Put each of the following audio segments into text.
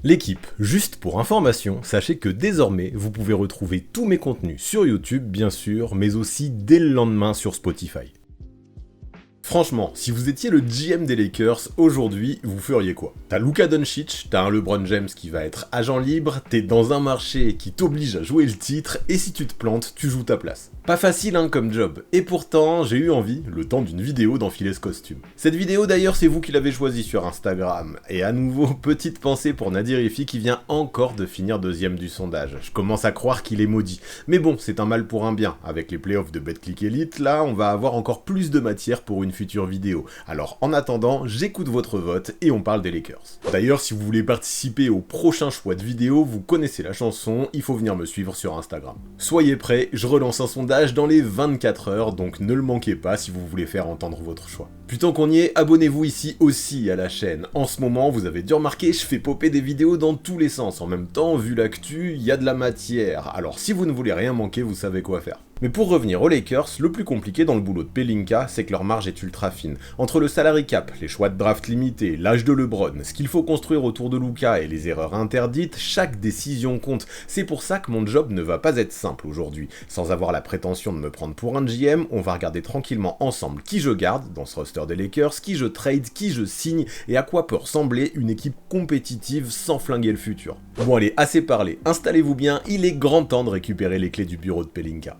L'équipe, juste pour information, sachez que désormais, vous pouvez retrouver tous mes contenus sur YouTube, bien sûr, mais aussi dès le lendemain sur Spotify. Franchement, si vous étiez le GM des Lakers, aujourd'hui, vous feriez quoi? T'as Luka Doncic, t'as un LeBron James qui va être agent libre, t'es dans un marché qui t'oblige à jouer le titre, et si tu te plantes, tu joues ta place. Pas facile hein comme job, et pourtant, j'ai eu envie, le temps d'une vidéo, d'enfiler ce costume. Cette vidéo d'ailleurs, c'est vous qui l'avez choisie sur Instagram, et à nouveau, petite pensée pour Nadir Efi qui vient encore de finir deuxième du sondage. Je commence à croire qu'il est maudit. Mais bon, c'est un mal pour un bien, avec les playoffs de BetClick Elite, là, on va avoir encore plus de matière pour une future vidéo. Alors en attendant, j'écoute votre vote et on parle des Lakers. D'ailleurs, si vous voulez participer au prochain choix de vidéo, vous connaissez la chanson, il faut venir me suivre sur Instagram. Soyez prêts, je relance un sondage dans les 24 heures, donc ne le manquez pas si vous voulez faire entendre votre choix. Puis tant qu'on y est, abonnez-vous ici aussi à la chaîne. En ce moment, vous avez dû remarquer, je fais popper des vidéos dans tous les sens. En même temps, vu l'actu, il y a de la matière. Alors si vous ne voulez rien manquer, vous savez quoi faire. Mais pour revenir aux Lakers, le plus compliqué dans le boulot de Pelinka, c'est que leur marge est ultra fine. Entre le salary cap, les choix de draft limités, l'âge de LeBron, ce qu'il faut construire autour de Luka et les erreurs interdites, chaque décision compte. C'est pour ça que mon job ne va pas être simple aujourd'hui. Sans avoir la prétention de me prendre pour un GM, on va regarder tranquillement ensemble qui je garde dans ce roster des Lakers, qui je trade, qui je signe et à quoi peut ressembler une équipe compétitive sans flinguer le futur. Bon allez, assez parlé, installez-vous bien, il est grand temps de récupérer les clés du bureau de Pelinka.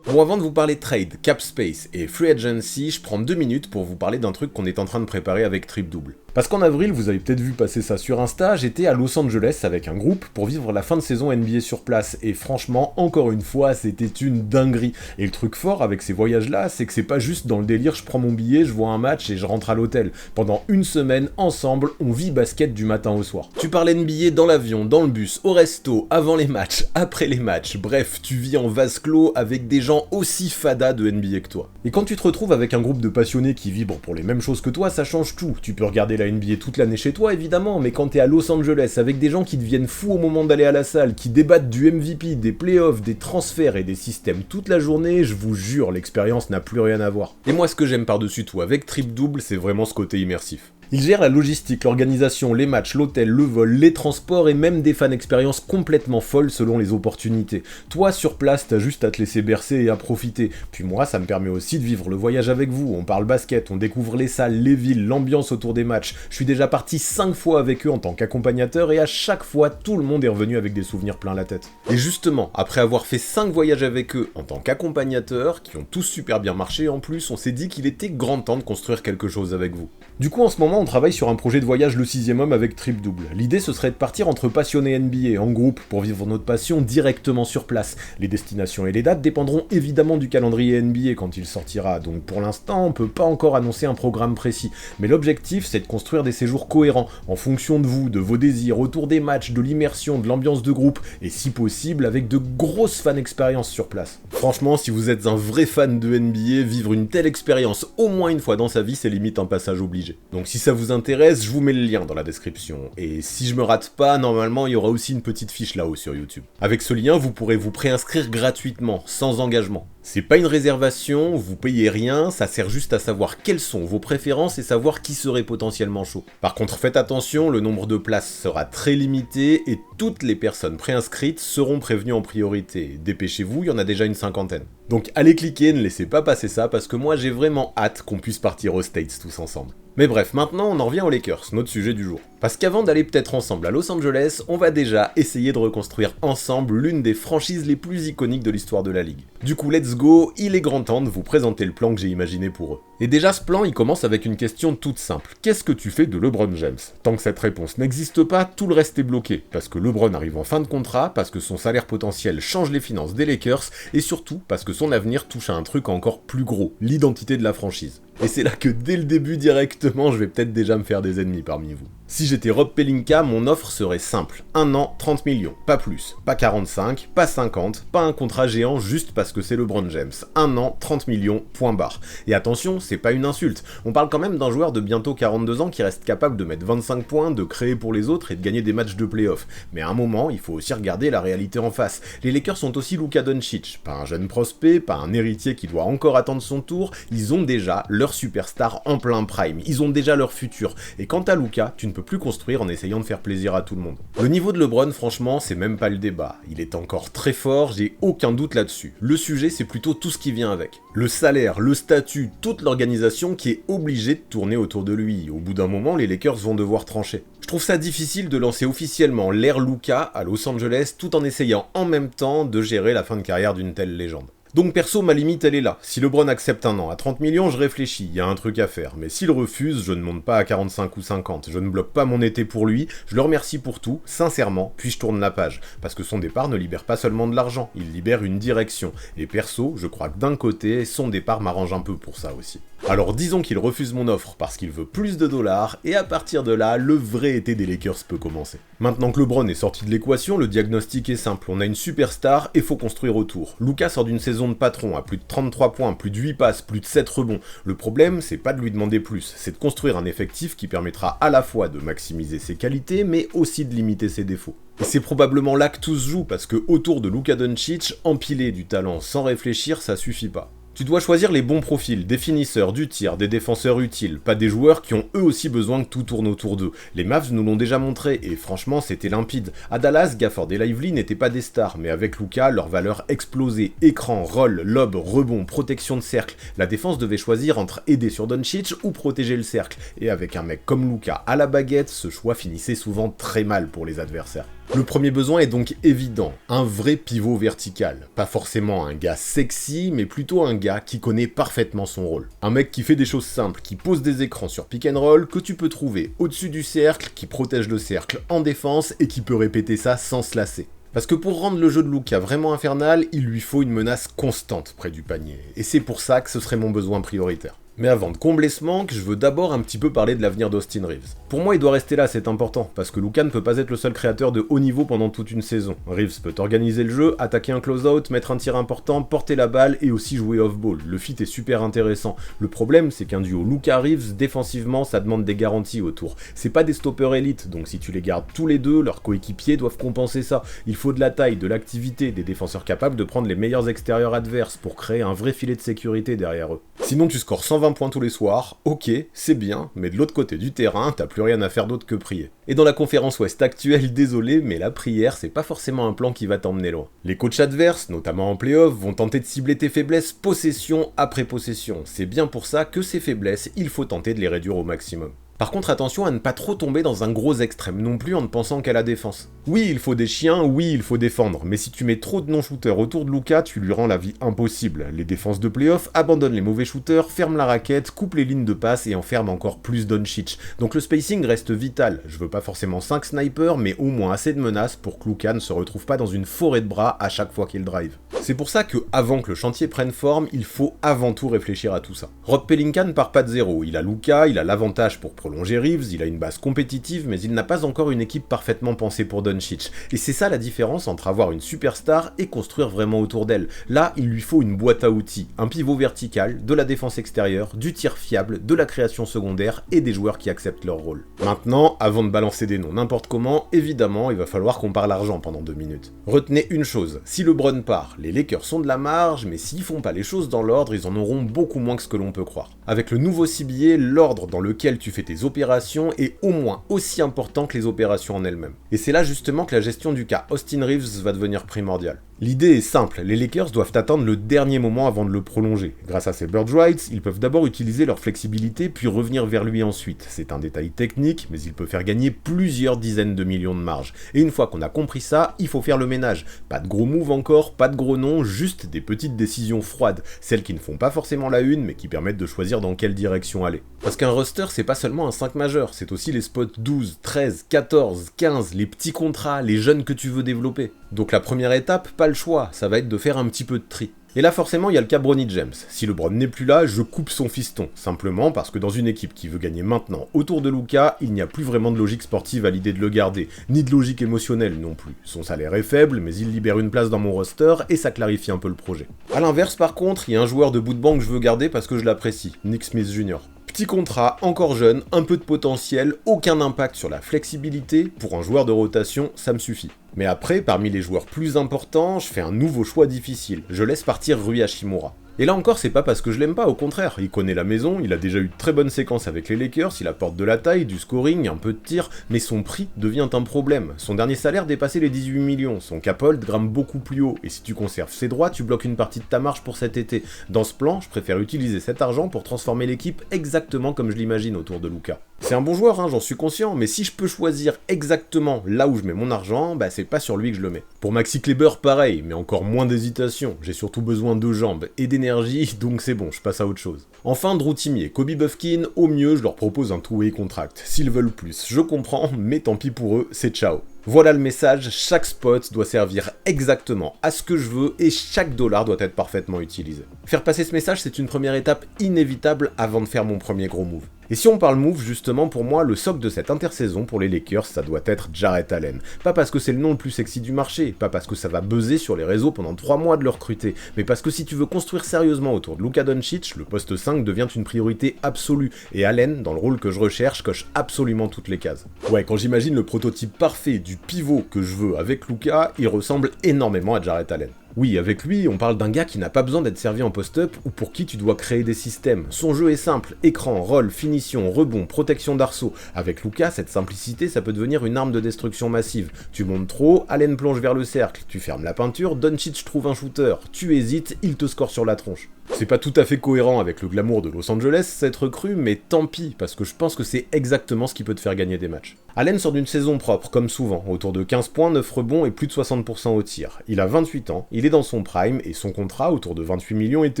Bon, avant de vous parler trade, cap space et free agency, je prends 2 minutes pour vous parler d'un truc qu'on est en train de préparer avec Trip Double. Parce qu'en avril, vous avez peut-être vu passer ça sur Insta, j'étais à Los Angeles avec un groupe pour vivre la fin de saison NBA sur place, et franchement, encore une fois, c'était une dinguerie. Et le truc fort avec ces voyages-là, c'est que c'est pas juste dans le délire, je prends mon billet, je vois un match et je rentre à l'hôtel. Pendant une semaine, ensemble, on vit basket du matin au soir. Tu parles NBA dans l'avion, dans le bus, au resto, avant les matchs, après les matchs, bref, tu vis en vase clos avec des gens aussi fada de NBA que toi. Et quand tu te retrouves avec un groupe de passionnés qui vibrent pour les mêmes choses que toi, ça change tout. Tu peux regarder la NBA toute l'année chez toi évidemment, mais quand t'es à Los Angeles avec des gens qui deviennent fous au moment d'aller à la salle, qui débattent du MVP, des playoffs, des transferts et des systèmes toute la journée, je vous jure, l'expérience n'a plus rien à voir. Et moi ce que j'aime par-dessus tout avec Trip Double, c'est vraiment ce côté immersif. Il gère la logistique, l'organisation, les matchs, l'hôtel, le vol, les transports et même des fan expériences complètement folles selon les opportunités. Toi, sur place, t'as juste à te laisser bercer et à profiter. Puis moi, ça me permet aussi de vivre le voyage avec vous. On parle basket, on découvre les salles, les villes, l'ambiance autour des matchs. Je suis déjà parti 5 fois avec eux en tant qu'accompagnateur et à chaque fois, tout le monde est revenu avec des souvenirs plein la tête. Et justement, après avoir fait 5 voyages avec eux en tant qu'accompagnateur, qui ont tous super bien marché en plus, on s'est dit qu'il était grand temps de construire quelque chose avec vous. Du coup, en ce moment, on travaille sur un projet de voyage le 6e homme avec Trip Double. L'idée, ce serait de partir entre passionnés NBA, en groupe, pour vivre notre passion directement sur place. Les destinations et les dates dépendront évidemment du calendrier NBA quand il sortira, donc pour l'instant, on peut pas encore annoncer un programme précis. Mais l'objectif, c'est de construire des séjours cohérents, en fonction de vous, de vos désirs, autour des matchs, de l'immersion, de l'ambiance de groupe, et si possible, avec de grosses fan expériences sur place. Franchement, si vous êtes un vrai fan de NBA, vivre une telle expérience au moins une fois dans sa vie, c'est limite un passage obligé. Donc si ça vous intéresse, je vous mets le lien dans la description. Et si je me rate pas, normalement il y aura aussi une petite fiche là-haut sur YouTube. Avec ce lien, vous pourrez vous préinscrire gratuitement, sans engagement. C'est pas une réservation, vous payez rien, ça sert juste à savoir quelles sont vos préférences et savoir qui serait potentiellement chaud. Par contre, faites attention, le nombre de places sera très limité et toutes les personnes préinscrites seront prévenues en priorité. Dépêchez-vous, il y en a déjà une 50aine. Donc allez cliquer, ne laissez pas passer ça parce que moi j'ai vraiment hâte qu'on puisse partir aux States tous ensemble. Mais bref, maintenant on en revient aux Lakers, notre sujet du jour. Parce qu'avant d'aller peut-être ensemble à Los Angeles, on va déjà essayer de reconstruire ensemble l'une des franchises les plus iconiques de l'histoire de la ligue. Du coup, let's go, il est grand temps de vous présenter le plan que j'ai imaginé pour eux. Et déjà, ce plan, il commence avec une question toute simple. Qu'est-ce que tu fais de LeBron James? Tant que cette réponse n'existe pas, tout le reste est bloqué. Parce que LeBron arrive en fin de contrat, parce que son salaire potentiel change les finances des Lakers, et surtout parce que son avenir touche à un truc encore plus gros, l'identité de la franchise. Et c'est là que dès le début directement, je vais peut-être déjà me faire des ennemis parmi vous. Si j'étais Rob Pelinka, mon offre serait simple. 1 an, 30 millions, pas plus. Pas 45, pas 50, pas un contrat géant juste parce que c'est LeBron James. 1 an, 30 millions, point barre. Et attention, c'est pas une insulte. On parle quand même d'un joueur de bientôt 42 ans qui reste capable de mettre 25 points, de créer pour les autres et de gagner des matchs de play-off. Mais à un moment, il faut aussi regarder la réalité en face. Les Lakers sont aussi Luka Doncic. Pas un jeune prospect, pas un héritier qui doit encore attendre son tour. Ils ont déjà leur superstar en plein prime. Ils ont déjà leur futur. Et quant à Luka, tu ne peux plus construire en essayant de faire plaisir à tout le monde. Le niveau de LeBron, franchement, c'est même pas le débat. Il est encore très fort, j'ai aucun doute là-dessus. Le sujet, c'est plutôt tout ce qui vient avec. Le salaire, le statut, toute l'organisation qui est obligée de tourner autour de lui. Au bout d'un moment, les Lakers vont devoir trancher. Je trouve ça difficile de lancer officiellement l'ère Luka à Los Angeles tout en essayant en même temps de gérer la fin de carrière d'une telle légende. Donc perso, ma limite elle est là. Si LeBron accepte un an à 30 millions, je réfléchis, il y a un truc à faire. Mais s'il refuse, je ne monte pas à 45 ou 50. Je ne bloque pas mon été pour lui, je le remercie pour tout, sincèrement, puis je tourne la page. Parce que son départ ne libère pas seulement de l'argent, il libère une direction. Et perso, je crois que d'un côté, son départ m'arrange un peu pour ça aussi. Alors disons qu'il refuse mon offre parce qu'il veut plus de dollars, et à partir de là, le vrai été des Lakers peut commencer. Maintenant que LeBron est sorti de l'équation, le diagnostic est simple, on a une superstar et faut construire autour. Luka sort d'une saison de patron à plus de 33 points, plus de 8 passes, plus de 7 rebonds. Le problème, c'est pas de lui demander plus, c'est de construire un effectif qui permettra à la fois de maximiser ses qualités, mais aussi de limiter ses défauts. Et c'est probablement là que tout se joue, parce que autour de Luka Doncic, empiler du talent sans réfléchir, ça suffit pas. Tu dois choisir les bons profils, des finisseurs, du tir, des défenseurs utiles, pas des joueurs qui ont eux aussi besoin que tout tourne autour d'eux. Les Mavs nous l'ont déjà montré, et franchement c'était limpide. À Dallas, Gafford et Lively n'étaient pas des stars, mais avec Luka, leur valeur explosait. Écran, roll, lob, rebond, protection de cercle. La défense devait choisir entre aider sur Doncic ou protéger le cercle. Et avec un mec comme Luka à la baguette, ce choix finissait souvent très mal pour les adversaires. Le premier besoin est donc évident, un vrai pivot vertical. Pas forcément un gars sexy, mais plutôt un gars qui connaît parfaitement son rôle. Un mec qui fait des choses simples, qui pose des écrans sur pick and roll, que tu peux trouver au-dessus du cercle, qui protège le cercle en défense et qui peut répéter ça sans se lasser. Parce que pour rendre le jeu de Luka vraiment infernal, il lui faut une menace constante près du panier. Et c'est pour ça que ce serait mon besoin prioritaire. Mais avant de combler ce manque, je veux d'abord un petit peu parler de l'avenir d'Austin Reeves. Pour moi, il doit rester là, c'est important, parce que Luka ne peut pas être le seul créateur de haut niveau pendant toute une saison. Reeves peut organiser le jeu, attaquer un close-out, mettre un tir important, porter la balle et aussi jouer off-ball. Le fit est super intéressant. Le problème, c'est qu'un duo Luka-Reeves, défensivement, ça demande des garanties autour. C'est pas des stoppers élites, donc si tu les gardes tous les deux, leurs coéquipiers doivent compenser ça. Il faut de la taille, de l'activité, des défenseurs capables de prendre les meilleurs extérieurs adverses pour créer un vrai filet de sécurité derrière eux. Sinon tu scores 120 points tous les soirs, ok, c'est bien, mais de l'autre côté du terrain, t'as plus rien à faire d'autre que prier. Et dans la conférence Ouest actuelle, désolé, mais la prière, c'est pas forcément un plan qui va t'emmener loin. Les coachs adverses, notamment en play-off, vont tenter de cibler tes faiblesses possession après possession. C'est bien pour ça que ces faiblesses, il faut tenter de les réduire au maximum. Par contre, attention à ne pas trop tomber dans un gros extrême non plus en ne pensant qu'à la défense. Oui, il faut des chiens, oui, il faut défendre, mais si tu mets trop de non-shooters autour de Luka, tu lui rends la vie impossible. Les défenses de playoff abandonnent les mauvais shooters, ferment la raquette, coupent les lignes de passe et enferment encore plus Doncic. Donc le spacing reste vital. Je veux pas forcément 5 snipers, mais au moins assez de menaces pour que Luka ne se retrouve pas dans une forêt de bras à chaque fois qu'il drive. C'est pour ça que, avant que le chantier prenne forme, il faut avant tout réfléchir à tout ça. Rob Pelinka ne part pas de zéro, il a Luka, il a l'avantage pour prolonger Reeves, il a une base compétitive, mais il n'a pas encore une équipe parfaitement pensée pour Doncic. Et c'est ça la différence entre avoir une superstar et construire vraiment autour d'elle. Là, il lui faut une boîte à outils, un pivot vertical, de la défense extérieure, du tir fiable, de la création secondaire et des joueurs qui acceptent leur rôle. Maintenant, avant de balancer des noms n'importe comment, évidemment, il va falloir qu'on parle argent pendant 2 minutes. Retenez une chose, si LeBron part, les Lakers sont de la marge, mais s'ils font pas les choses dans l'ordre, ils en auront beaucoup moins que ce que l'on peut croire. Avec le nouveau CBA, l'ordre dans lequel tu fais tes opérations est au moins aussi important que les opérations en elles-mêmes. Et c'est là justement que la gestion du cas Austin Reeves va devenir primordiale. L'idée est simple, les Lakers doivent attendre le dernier moment avant de le prolonger. Grâce à ces bird rights, ils peuvent d'abord utiliser leur flexibilité puis revenir vers lui ensuite. C'est un détail technique, mais il peut faire gagner plusieurs dizaines de millions de marge. Et une fois qu'on a compris ça, il faut faire le ménage. Pas de gros moves encore, pas de gros noms, juste des petites décisions froides. Celles qui ne font pas forcément la une, mais qui permettent de choisir dans quelle direction aller. Parce qu'un roster, c'est pas seulement un 5 majeur, c'est aussi les spots 12, 13, 14, 15, les petits contrats, les jeunes que tu veux développer. Donc la première étape, pas le choix, ça va être de faire un petit peu de tri. Et là forcément il y a le cas Bronny James. Si LeBron n'est plus là, je coupe son fiston, simplement parce que dans une équipe qui veut gagner maintenant autour de Luka, il n'y a plus vraiment de logique sportive à l'idée de le garder, ni de logique émotionnelle non plus. Son salaire est faible, mais il libère une place dans mon roster et ça clarifie un peu le projet. A l'inverse par contre, il y a un joueur de bout de banc que je veux garder parce que je l'apprécie, Nick Smith Jr. Petit contrat, encore jeune, un peu de potentiel, aucun impact sur la flexibilité, pour un joueur de rotation, ça me suffit. Mais après, parmi les joueurs plus importants, je fais un nouveau choix difficile, je laisse partir Rui Hachimura. Et là encore, c'est pas parce que je l'aime pas, au contraire, il connaît la maison, il a déjà eu de très bonnes séquences avec les Lakers, il apporte de la taille, du scoring, un peu de tir, mais son prix devient un problème. Son dernier salaire dépassait les 18 millions, son cap hold grimpe beaucoup plus haut, et si tu conserves ses droits, tu bloques une partie de ta marge pour cet été. Dans ce plan, je préfère utiliser cet argent pour transformer l'équipe exactement comme je l'imagine autour de Luka. C'est un bon joueur, hein, j'en suis conscient, mais si je peux choisir exactement là où je mets mon argent, bah c'est pas sur lui que je le mets. Pour Maxi Kleber, pareil, mais encore moins d'hésitation, j'ai surtout besoin de jambes et d'énergie, donc c'est bon, je passe à autre chose. Enfin, Drew Timme et Kobe Bufkin, au mieux, je leur propose un two-way contract. S'ils veulent plus, je comprends, mais tant pis pour eux, c'est ciao. Voilà le message, chaque spot doit servir exactement à ce que je veux et chaque dollar doit être parfaitement utilisé. Faire passer ce message, c'est une première étape inévitable avant de faire mon premier gros move. Et si on parle move, justement, pour moi, le socle de cette intersaison pour les Lakers, ça doit être Jarrett Allen. Pas parce que c'est le nom le plus sexy du marché, pas parce que ça va buzzer sur les réseaux pendant 3 mois de le recruter, mais parce que si tu veux construire sérieusement autour de Luka Doncic, le poste 5 devient une priorité absolue, et Allen, dans le rôle que je recherche, coche absolument toutes les cases. Ouais, quand j'imagine le prototype parfait du pivot que je veux avec Luka, il ressemble énormément à Jarrett Allen. Oui, avec lui, on parle d'un gars qui n'a pas besoin d'être servi en post-up ou pour qui tu dois créer des systèmes. Son jeu est simple, écran, roll, finition, rebond, protection d'arceau. Avec Luka, cette simplicité, ça peut devenir une arme de destruction massive. Tu montes trop, Allen plonge vers le cercle, tu fermes la peinture, Doncic trouve un shooter, tu hésites, il te score sur la tronche. C'est pas tout à fait cohérent avec le glamour de Los Angeles, cette recrue, mais tant pis, parce que je pense que c'est exactement ce qui peut te faire gagner des matchs. Allen sort d'une saison propre, comme souvent, autour de 15 points, 9 rebonds et plus de 60% au tir. Il a 28 ans, il est dans son prime, et son contrat, autour de 28 millions, est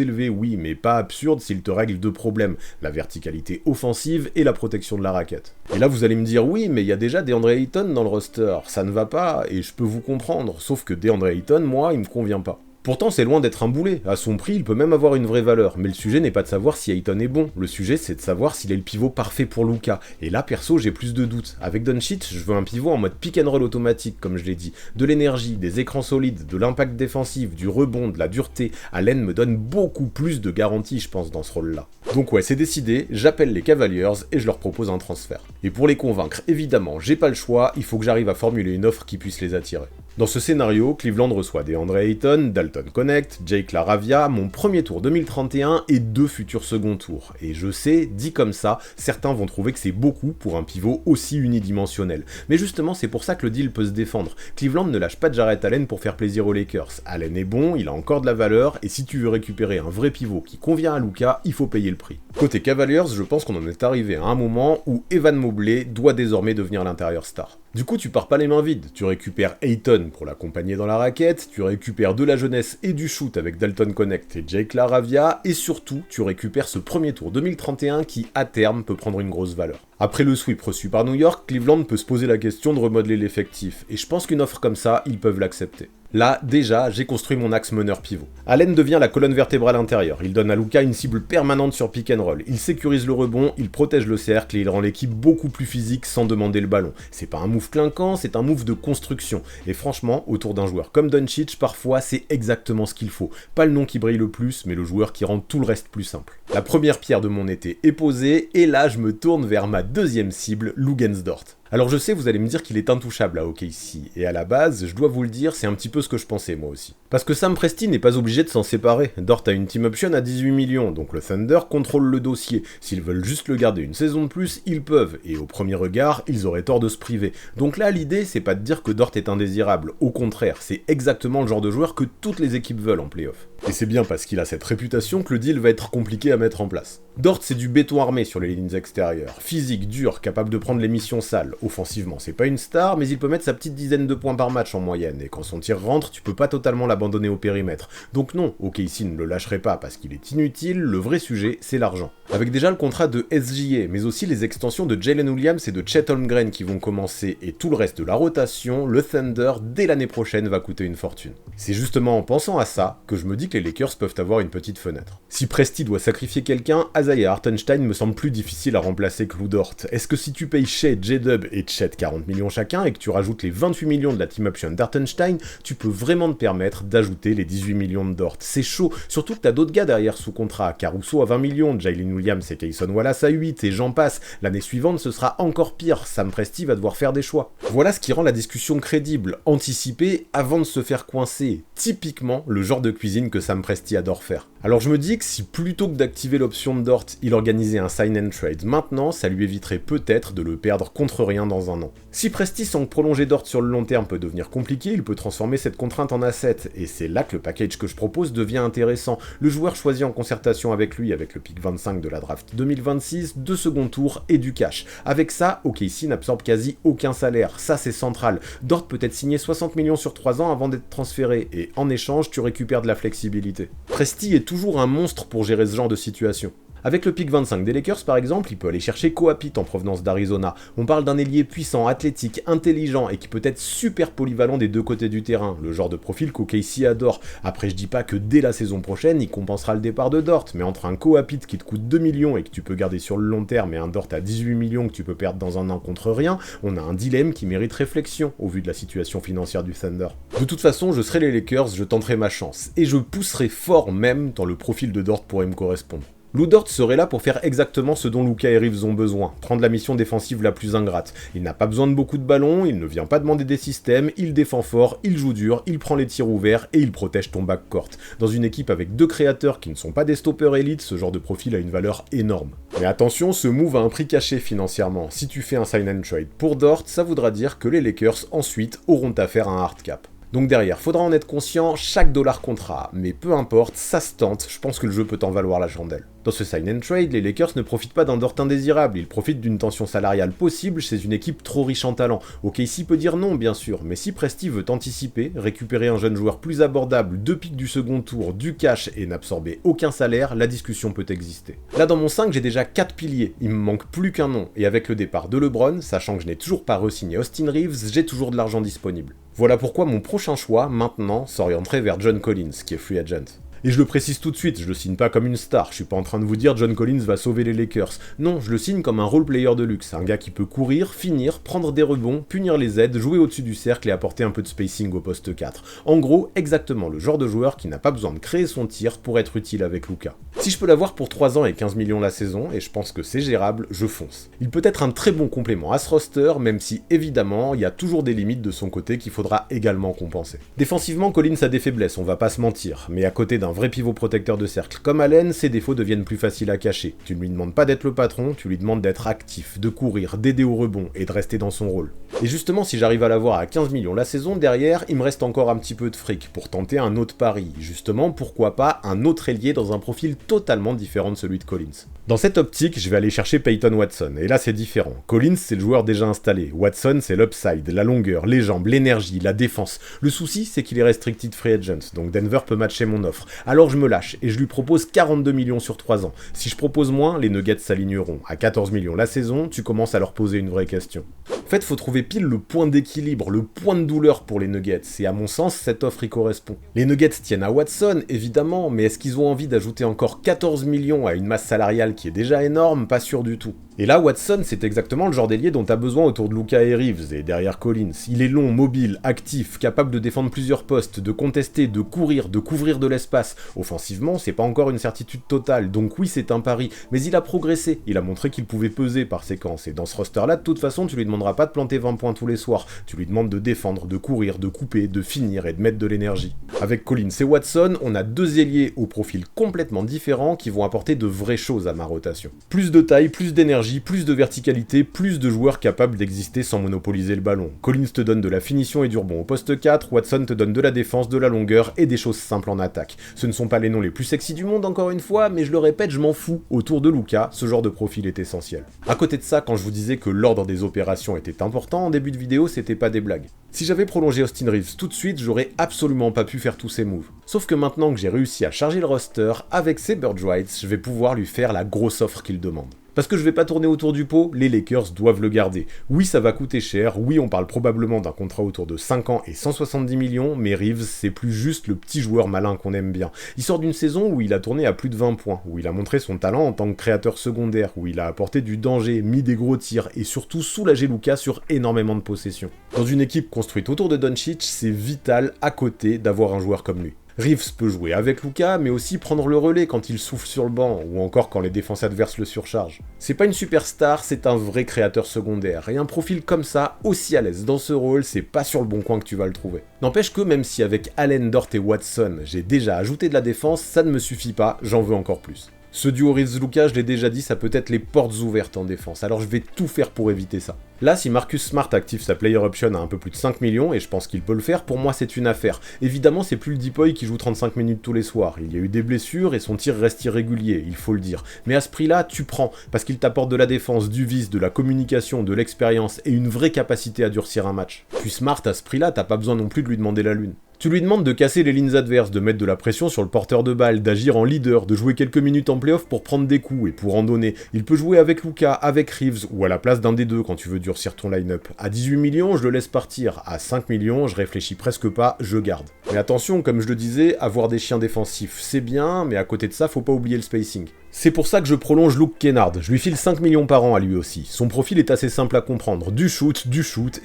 élevé, oui, mais pas absurde s'il te règle deux problèmes, la verticalité offensive et la protection de la raquette. Et là vous allez me dire, oui, mais il y a déjà DeAndre Ayton dans le roster, ça ne va pas, et je peux vous comprendre, sauf que DeAndre Ayton, moi, il me convient pas. Pourtant, c'est loin d'être un boulet. À son prix, il peut même avoir une vraie valeur. Mais le sujet n'est pas de savoir si Ayton est bon. Le sujet, c'est de savoir s'il est le pivot parfait pour Luka. Et là, perso, j'ai plus de doutes. Avec Doncic, je veux un pivot en mode pick and roll automatique, comme je l'ai dit. De l'énergie, des écrans solides, de l'impact défensif, du rebond, de la dureté. Allen me donne beaucoup plus de garanties, je pense, dans ce rôle-là. Donc ouais, c'est décidé, j'appelle les Cavaliers et je leur propose un transfert. Et pour les convaincre, évidemment, j'ai pas le choix, il faut que j'arrive à formuler une offre qui puisse les attirer. Dans ce scénario, Cleveland reçoit DeAndre Ayton, Dalton Connect, Jake LaRavia, mon premier tour 2031 et 2 futurs second tours. Et je sais, dit comme ça, certains vont trouver que c'est beaucoup pour un pivot aussi unidimensionnel. Mais justement, c'est pour ça que le deal peut se défendre. Cleveland ne lâche pas Jarrett Allen pour faire plaisir aux Lakers. Allen est bon, il a encore de la valeur, et si tu veux récupérer un vrai pivot qui convient à Luka, il faut payer le prix. Côté Cavaliers, je pense qu'on en est arrivé à un moment où Evan Mobley doit désormais devenir l'intérieur star. Du coup, tu pars pas les mains vides, tu récupères Ayton pour l'accompagner dans la raquette, tu récupères de la jeunesse et du shoot avec Dalton Connect et Jake LaRavia, et surtout, tu récupères ce premier tour 2031 qui, à terme, peut prendre une grosse valeur. Après le sweep reçu par New York, Cleveland peut se poser la question de remodeler l'effectif, et je pense qu'une offre comme ça, ils peuvent l'accepter. Là, déjà, j'ai construit mon axe meneur-pivot. Allen devient la colonne vertébrale intérieure, il donne à Luka une cible permanente sur pick and roll, il sécurise le rebond, il protège le cercle et il rend l'équipe beaucoup plus physique sans demander le ballon. C'est pas un move clinquant, c'est un move de construction. Et franchement, autour d'un joueur comme Doncic, parfois c'est exactement ce qu'il faut. Pas le nom qui brille le plus, mais le joueur qui rend tout le reste plus simple. La première pierre de mon été est posée, et là je me tourne vers ma deuxième cible, Luguensdort. Alors je sais, vous allez me dire qu'il est intouchable à OKC, et à la base, je dois vous le dire, c'est un petit peu ce que je pensais moi aussi. Parce que Sam Presti n'est pas obligé de s'en séparer, Dort a une team option à 18 millions, donc le Thunder contrôle le dossier. S'ils veulent juste le garder une saison de plus, ils peuvent, et au premier regard, ils auraient tort de se priver. Donc là, l'idée, c'est pas de dire que Dort est indésirable, au contraire, c'est exactement le genre de joueur que toutes les équipes veulent en playoff. Et c'est bien parce qu'il a cette réputation que le deal va être compliqué à mettre en place. Dort, c'est du béton armé sur les lignes extérieures, physique, dur, capable de prendre les missions sales. Offensivement, c'est pas une star, mais il peut mettre sa petite dizaine de points par match en moyenne, et quand son tir rentre, tu peux pas totalement l'abandonner au périmètre. Donc non, OKC ne le lâcherait pas parce qu'il est inutile, le vrai sujet, c'est l'argent. Avec déjà le contrat de SGA, mais aussi les extensions de Jalen Williams et de Chet Holmgren qui vont commencer, et tout le reste de la rotation, le Thunder, dès l'année prochaine, va coûter une fortune. C'est justement en pensant à ça que je me dis vite les Lakers peuvent avoir une petite fenêtre. Si Presti doit sacrifier quelqu'un, Isaiah Hartenstein me semble plus difficile à remplacer que Lou Dort. Est-ce que si tu payes Shai, J-Dub et Chet 40 millions chacun et que tu rajoutes les 28 millions de la team option d'Hartenstein, tu peux vraiment te permettre d'ajouter les 18 millions de Dort? C'est chaud, surtout que t'as d'autres gars derrière sous contrat. Caruso à 20 millions, Jalen Williams et Cason Wallace à 8 et j'en passe. L'année suivante ce sera encore pire, Sam Presti va devoir faire des choix. Voilà ce qui rend la discussion crédible, anticiper avant de se faire coincer. Typiquement le genre de cuisine que Sam Presti adore faire. Alors je me dis que si plutôt que d'activer l'option de Dort, il organisait un sign and trade maintenant, ça lui éviterait peut-être de le perdre contre rien dans un an. Si Presti sent que prolonger Dort sur le long terme peut devenir compliqué, il peut transformer cette contrainte en asset, et c'est là que le package que je propose devient intéressant. Le joueur choisi en concertation avec lui, avec le pick 25 de la draft 2026, 2 second tours et du cash. Avec ça, OKC n'absorbe quasi aucun salaire, ça c'est central. Dort peut être signé 60 millions sur 3 ans avant d'être transféré, et en échange tu récupères de la flexibilité. Presti est toujours un monstre pour gérer ce genre de situation. Avec le pick 25 des Lakers par exemple, il peut aller chercher Coapit en provenance d'Arizona. On parle d'un ailier puissant, athlétique, intelligent et qui peut être super polyvalent des deux côtés du terrain, le genre de profil qu'OKC adore. Après je dis pas que dès la saison prochaine il compensera le départ de Dort, mais entre un Coapit qui te coûte 2 millions et que tu peux garder sur le long terme et un Dort à 18 millions que tu peux perdre dans un an contre rien, on a un dilemme qui mérite réflexion au vu de la situation financière du Thunder. De toute façon, je serai les Lakers, je tenterai ma chance, et je pousserai fort même tant le profil de Dort pourrait me correspondre. Lou Dort serait là pour faire exactement ce dont Luka et Reeves ont besoin, prendre la mission défensive la plus ingrate. Il n'a pas besoin de beaucoup de ballons, il ne vient pas demander des systèmes, il défend fort, il joue dur, il prend les tirs ouverts et il protège ton backcourt. Dans une équipe avec 2 créateurs qui ne sont pas des stoppers élites, ce genre de profil a une valeur énorme. Mais attention, ce move a un prix caché financièrement. Si tu fais un sign and trade pour Dort, ça voudra dire que les Lakers ensuite auront affaire à un hard cap. Donc derrière, faudra en être conscient, chaque dollar comptera, mais peu importe, ça se tente, je pense que le jeu peut en valoir la chandelle. Dans ce sign and trade, les Lakers ne profitent pas d'un Dort indésirable, ils profitent d'une tension salariale possible chez une équipe trop riche en talent. OKC peut dire non bien sûr, mais si Presti veut anticiper, récupérer un jeune joueur plus abordable, 2 picks du second tour, du cash et n'absorber aucun salaire, la discussion peut exister. Là dans mon 5, j'ai déjà 4 piliers, il me manque plus qu'un nom, et avec le départ de LeBron, sachant que je n'ai toujours pas re-signé Austin Reeves, j'ai toujours de l'argent disponible. Voilà pourquoi mon prochain choix, maintenant, s'orienterait vers John Collins, qui est free agent. Et je le précise tout de suite, je le signe pas comme une star, je suis pas en train de vous dire John Collins va sauver les Lakers. Non, je le signe comme un role player de luxe, un gars qui peut courir, finir, prendre des rebonds, punir les aides, jouer au-dessus du cercle et apporter un peu de spacing au poste 4. En gros, exactement le genre de joueur qui n'a pas besoin de créer son tir pour être utile avec Luka. Si je peux l'avoir pour 3 ans et 15 millions la saison, et je pense que c'est gérable, je fonce. Il peut être un très bon complément à ce roster, même si évidemment, il y a toujours des limites de son côté qu'il faudra également compenser. Défensivement, Collins a des faiblesses, on va pas se mentir, mais à côté d'un vrai pivot protecteur de cercle comme Allen, ses défauts deviennent plus faciles à cacher. Tu ne lui demandes pas d'être le patron, tu lui demandes d'être actif, de courir, d'aider au rebond et de rester dans son rôle. Et justement, si j'arrive à l'avoir à 15 millions la saison, derrière, il me reste encore un petit peu de fric pour tenter un autre pari. Justement, pourquoi pas un autre ailier dans un profil totalement différent de celui de Collins. Dans cette optique, je vais aller chercher Peyton Watson, et là c'est différent. Collins, c'est le joueur déjà installé, Watson, c'est l'upside, la longueur, les jambes, l'énergie, la défense. Le souci, c'est qu'il est restricted free agent, donc Denver peut matcher mon offre. Alors je me lâche, et je lui propose 42 millions sur 3 ans. Si je propose moins, les Nuggets s'aligneront. À 14 millions la saison, tu commences à leur poser une vraie question. En fait, faut trouver pile le point d'équilibre, le point de douleur pour les Nuggets, et à mon sens, cette offre y correspond. Les Nuggets tiennent à Watson, évidemment, mais est-ce qu'ils ont envie d'ajouter encore 14 millions à une masse salariale qui est déjà énorme? Pas sûr du tout. Et là, Watson, c'est exactement le genre d'ailier dont t'as besoin autour de Luka et Reeves, et derrière Collins. Il est long, mobile, actif, capable de défendre plusieurs postes, de contester, de courir, de couvrir de l'espace. Offensivement, c'est pas encore une certitude totale, donc oui, c'est un pari, mais il a progressé, il a montré qu'il pouvait peser par séquence, et dans ce roster-là, de toute façon, tu lui demanderas pas de planter 20 points tous les soirs, tu lui demandes de défendre, de courir, de couper, de finir et de mettre de l'énergie. Avec Collins et Watson, on a 2 ailiers au profil complètement différent qui vont apporter de vraies choses à ma rotation. Plus de taille, plus d'énergie, plus de verticalité, plus de joueurs capables d'exister sans monopoliser le ballon. Collins te donne de la finition et du rebond au poste 4, Watson te donne de la défense, de la longueur et des choses simples en attaque. Ce ne sont pas les noms les plus sexy du monde encore une fois, mais je le répète, je m'en fous. Autour de Luka, ce genre de profil est essentiel. À côté de ça, quand je vous disais que l'ordre des opérations était important, en début de vidéo, c'était pas des blagues. Si j'avais prolongé Austin Reeves tout de suite, j'aurais absolument pas pu faire tous ces moves. Sauf que maintenant que j'ai réussi à charger le roster, avec ces Bird Rights, je vais pouvoir lui faire la grosse offre qu'il demande. Parce que je vais pas tourner autour du pot, les Lakers doivent le garder. Oui, ça va coûter cher, oui, on parle probablement d'un contrat autour de 5 ans et 170 millions, mais Reeves, c'est plus juste le petit joueur malin qu'on aime bien. Il sort d'une saison où il a tourné à plus de 20 points, où il a montré son talent en tant que créateur secondaire, où il a apporté du danger, mis des gros tirs et surtout soulagé Luka sur énormément de possessions. Dans une équipe construite autour de Doncic, c'est vital à côté d'avoir un joueur comme lui. Reeves peut jouer avec Luka, mais aussi prendre le relais quand il souffle sur le banc, ou encore quand les défenses adverses le surchargent. C'est pas une superstar, c'est un vrai créateur secondaire, et un profil comme ça, aussi à l'aise dans ce rôle, c'est pas sur le bon coin que tu vas le trouver. N'empêche que même si avec Allen, Dort et Watson, j'ai déjà ajouté de la défense, ça ne me suffit pas, j'en veux encore plus. Ce duo Reeves-Luka, je l'ai déjà dit, ça peut être les portes ouvertes en défense, alors je vais tout faire pour éviter ça. Là, si Marcus Smart active sa player option à un peu plus de 5 millions, et je pense qu'il peut le faire, pour moi c'est une affaire. Évidemment, c'est plus le Deepoy qui joue 35 minutes tous les soirs, il y a eu des blessures et son tir reste irrégulier, il faut le dire. Mais à ce prix-là, tu prends, parce qu'il t'apporte de la défense, du vice, de la communication, de l'expérience et une vraie capacité à durcir un match. Puis Smart, à ce prix-là, t'as pas besoin non plus de lui demander la lune. Tu lui demandes de casser les lignes adverses, de mettre de la pression sur le porteur de balle, d'agir en leader, de jouer quelques minutes en playoff pour prendre des coups et pour en donner. Il peut jouer avec Luka, avec Reeves ou à la place d'un des deux quand tu veux durcir ton line-up. À 18 millions, je le laisse partir. À 5 millions, je réfléchis presque pas, je garde. Mais attention, comme je le disais, avoir des chiens défensifs, c'est bien, mais à côté de ça, faut pas oublier le spacing. C'est pour ça que je prolonge Luke Kennard, je lui file 5 millions par an à lui aussi. Son profil est assez simple à comprendre, du shoot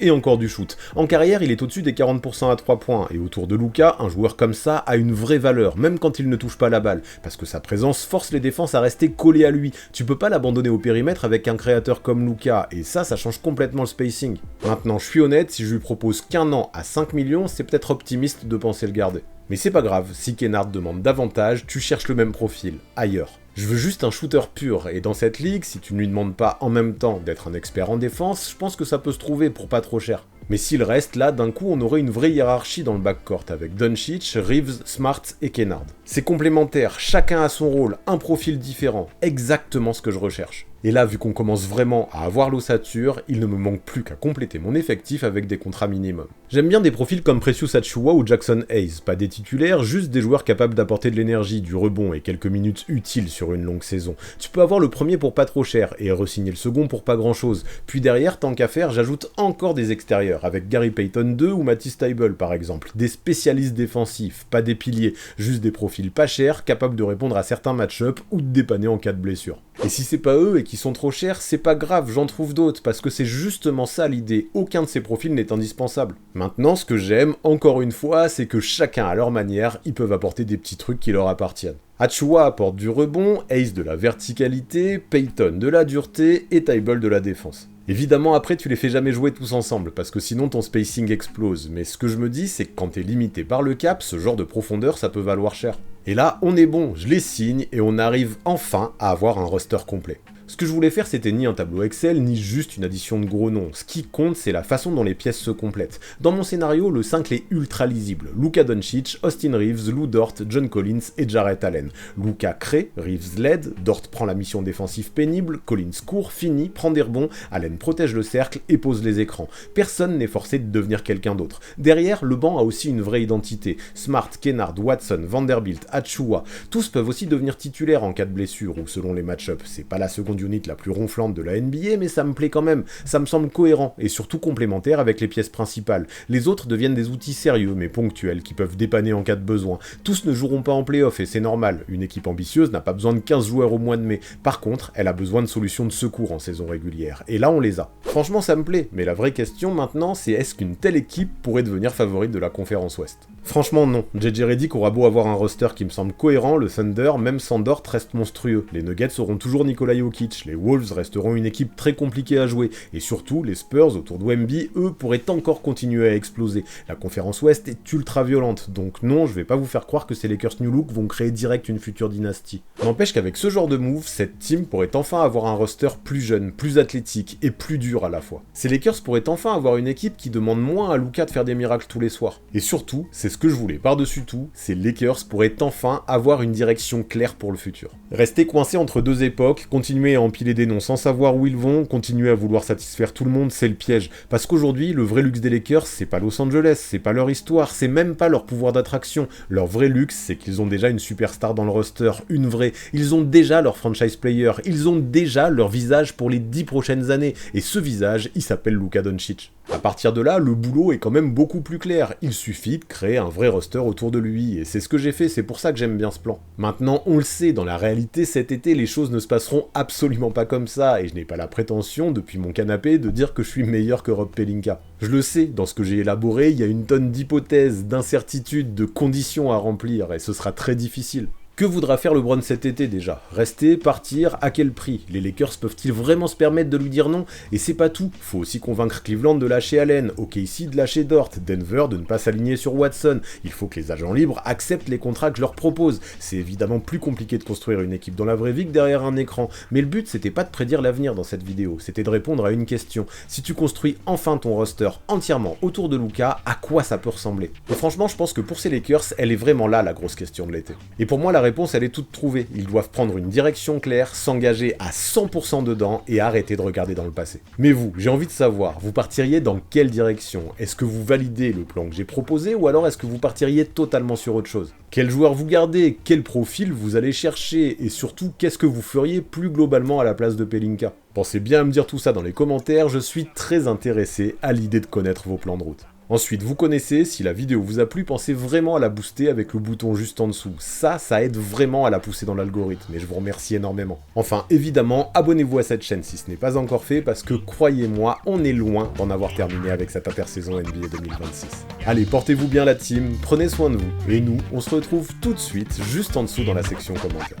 et encore du shoot. En carrière, il est au-dessus des 40% à 3 points, et autour de Luka, un joueur comme ça a une vraie valeur, même quand il ne touche pas la balle, parce que sa présence force les défenses à rester collées à lui. Tu peux pas l'abandonner au périmètre avec un créateur comme Luka, et ça change complètement le spacing. Maintenant, je suis honnête, si je lui propose qu'un an à 5 millions, c'est peut-être optimiste de penser le garder. Mais c'est pas grave, si Kennard demande davantage, tu cherches le même profil, ailleurs. Je veux juste un shooter pur, et dans cette ligue, si tu ne lui demandes pas en même temps d'être un expert en défense, je pense que ça peut se trouver pour pas trop cher. Mais s'il reste là, d'un coup, on aurait une vraie hiérarchie dans le backcourt avec Doncic, Reeves, Smart et Kennard. C'est complémentaire, chacun a son rôle, un profil différent, exactement ce que je recherche. Et là, vu qu'on commence vraiment à avoir l'ossature, il ne me manque plus qu'à compléter mon effectif avec des contrats minimum. J'aime bien des profils comme Precious Achiuwa ou Jackson Hayes, pas des titulaires, juste des joueurs capables d'apporter de l'énergie, du rebond et quelques minutes utiles sur une longue saison. Tu peux avoir le premier pour pas trop cher et re-signer le second pour pas grand chose. Puis derrière, tant qu'à faire, j'ajoute encore des extérieurs, avec Gary Payton 2 ou Matisse Thybulle par exemple. Des spécialistes défensifs, pas des piliers, juste des profils pas chers, capables de répondre à certains match-up ou de dépanner en cas de blessure. Et si c'est pas eux et qu'ils sont trop chers, c'est pas grave, j'en trouve d'autres, parce que c'est justement ça l'idée, aucun de ces profils n'est indispensable. Maintenant, ce que j'aime, encore une fois, c'est que chacun à leur manière, ils peuvent apporter des petits trucs qui leur appartiennent. Achiuwa apporte du rebond, Hayes de la verticalité, Payton de la dureté et Thybulle de la défense. Évidemment, après, tu les fais jamais jouer tous ensemble, parce que sinon ton spacing explose, mais ce que je me dis, c'est que quand t'es limité par le cap, ce genre de profondeur, ça peut valoir cher. Et là, on est bon, je les signe, et on arrive enfin à avoir un roster complet. Ce que je voulais faire, c'était ni un tableau Excel, ni juste une addition de gros noms. Ce qui compte, c'est la façon dont les pièces se complètent. Dans mon scénario, le 5 est ultra lisible. Luka Doncic, Austin Reeves, Lou Dort, John Collins et Jarrett Allen. Luka crée, Reeves l'aide, Dort prend la mission défensive pénible, Collins court, finit, prend des rebonds, Allen protège le cercle et pose les écrans. Personne n'est forcé de devenir quelqu'un d'autre. Derrière, le banc a aussi une vraie identité. Smart, Kennard, Watson, Vanderbilt, Achiuwa, tous peuvent aussi devenir titulaires en cas de blessure ou selon les match-ups. C'est pas la seconde unit la plus ronflante de la NBA, mais ça me plaît quand même, ça me semble cohérent et surtout complémentaire avec les pièces principales. Les autres deviennent des outils sérieux mais ponctuels qui peuvent dépanner en cas de besoin. Tous ne joueront pas en play-off et c'est normal, une équipe ambitieuse n'a pas besoin de 15 joueurs au mois de mai, par contre elle a besoin de solutions de secours en saison régulière, et là on les a. Franchement ça me plaît, mais la vraie question maintenant c'est est-ce qu'une telle équipe pourrait devenir favorite de la conférence Ouest ? Franchement non, JJ Redick aura beau avoir un roster qui me semble cohérent, le Thunder, même sans Dort, reste monstrueux. Les Nuggets auront toujours Nikola Jokic, les Wolves resteront une équipe très compliquée à jouer, et surtout, les Spurs autour de Wemby, eux, pourraient encore continuer à exploser. La conférence Ouest est ultra violente, donc non, je vais pas vous faire croire que ces Lakers New Look vont créer direct une future dynastie. N'empêche qu'avec ce genre de move, cette team pourrait enfin avoir un roster plus jeune, plus athlétique et plus dur à la fois. Ces Lakers pourraient enfin avoir une équipe qui demande moins à Luka de faire des miracles tous les soirs. Et surtout, c'est ce que je voulais par-dessus tout, c'est Lakers pourraient enfin avoir une direction claire pour le futur. Rester coincé entre deux époques, continuer à empiler des noms sans savoir où ils vont, continuer à vouloir satisfaire tout le monde, c'est le piège. Parce qu'aujourd'hui, le vrai luxe des Lakers, c'est pas Los Angeles, c'est pas leur histoire, c'est même pas leur pouvoir d'attraction. Leur vrai luxe, c'est qu'ils ont déjà une superstar dans le roster, une vraie. Ils ont déjà leur franchise player, ils ont déjà leur visage pour les 10 prochaines années. Et ce visage, il s'appelle Luka Doncic. À partir de là, le boulot est quand même beaucoup plus clair. Il suffit de créer un vrai roster autour de lui, et c'est ce que j'ai fait, c'est pour ça que j'aime bien ce plan. Maintenant, on le sait, dans la réalité, cet été, les choses ne se passeront absolument pas comme ça, et je n'ai pas la prétention, depuis mon canapé, de dire que je suis meilleur que Rob Pelinka. Je le sais, dans ce que j'ai élaboré, il y a une tonne d'hypothèses, d'incertitudes, de conditions à remplir, et ce sera très difficile. Que voudra faire LeBron cet été déjà? Rester, partir, à quel prix? Les Lakers peuvent-ils vraiment se permettre de lui dire non? Et c'est pas tout, faut aussi convaincre Cleveland de lâcher Allen, OKC de lâcher Dort, Denver de ne pas s'aligner sur Watson, il faut que les agents libres acceptent les contrats que je leur propose. C'est évidemment plus compliqué de construire une équipe dans la vraie vie que derrière un écran, mais le but c'était pas de prédire l'avenir dans cette vidéo, c'était de répondre à une question. Si tu construis enfin ton roster entièrement autour de Luka, à quoi ça peut ressembler? Et franchement je pense que pour ces Lakers, elle est vraiment là la grosse question de l'été. Et pour moi la réponse elle est toute trouvée, ils doivent prendre une direction claire, s'engager à 100% dedans et arrêter de regarder dans le passé. Mais vous, j'ai envie de savoir, vous partiriez dans quelle direction? Est-ce que vous validez le plan que j'ai proposé ou alors est-ce que vous partiriez totalement sur autre chose? Quel joueur vous gardez? Quel profil vous allez chercher? Et surtout, qu'est-ce que vous feriez plus globalement à la place de Pelinka? Pensez bien à me dire tout ça dans les commentaires, je suis très intéressé à l'idée de connaître vos plans de route. Ensuite, vous connaissez, si la vidéo vous a plu, pensez vraiment à la booster avec le bouton juste en dessous. Ça aide vraiment à la pousser dans l'algorithme, et je vous remercie énormément. Enfin, évidemment, abonnez-vous à cette chaîne si ce n'est pas encore fait, parce que croyez-moi, on est loin d'en avoir terminé avec cette intersaison NBA 2026. Allez, portez-vous bien la team, prenez soin de vous, et nous, on se retrouve tout de suite, juste en dessous dans la section commentaires.